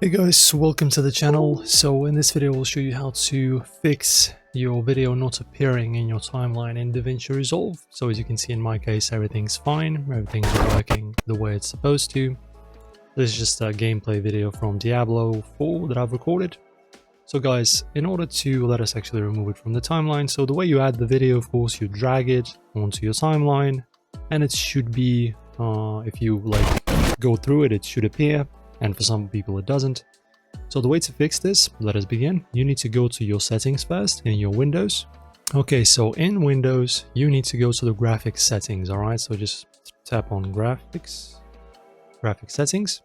Hey guys, welcome to the channel. So in this video we'll show you how to fix your video not appearing in your timeline in DaVinci Resolve. So as you can see, in my case everything's fine, everything's working the way it's supposed to. This is just a gameplay video from Diablo 4 that I've recorded. So guys, in order to let us actually remove it from the timeline, so the way you add the video, of course, you drag it onto your timeline and it should be, if you go through it, it should appear. And for some people it doesn't. So the way to fix this, let us begin. You need to go to your settings first in your Windows. Okay, so in Windows, you need to go to the graphics settings, alright? So just tap on graphics settings.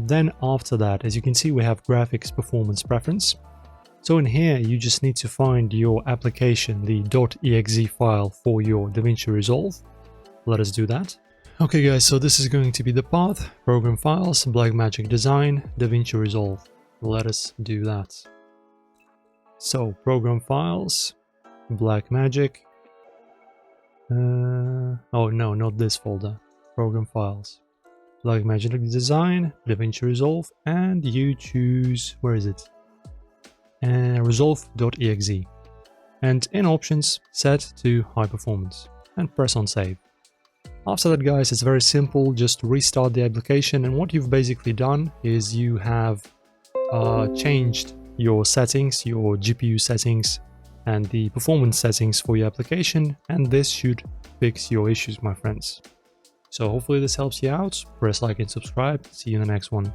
Then after that, as you can see, we have graphics performance preference. So in here, you just need to find your application, the .exe file for your DaVinci Resolve. Let us do that. Okay guys, so this is going to be the path, program files, Blackmagic Design, DaVinci Resolve. Let us do that. So program files, Blackmagic, oh no, not this folder, program files, Blackmagic Design, DaVinci Resolve, and you choose, where is it? Resolve.exe. And in options, set to high performance and press on save. After that guys, it's very simple, just restart the application, and what you've basically done is you have changed your settings, your GPU settings and the performance settings for your application, and this should fix your issues, my friends. So hopefully this helps you out. Press like and subscribe. See you in the next one.